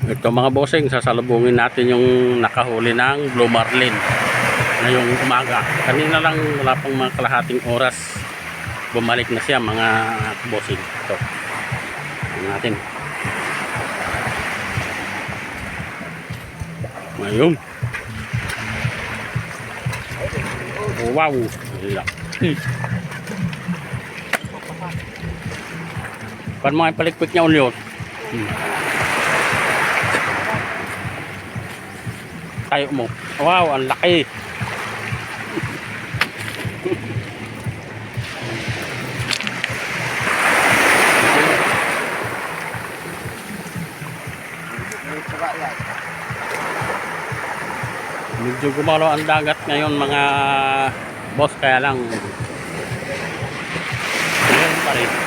Ito mga bossing, sasalubungin natin yung nakahuli ng blue marlin ngayong umaga. Kanina lang, wala pang mga kalahating oras, bumalik na siya mga bossing. Ito natin ngayon. Wow, kan mga palikpik niya ulit. Tayo mo. Wow, ang laki. Medyo gumalaw ang dagat ngayon mga boss, kaya lang ngayon pa rin.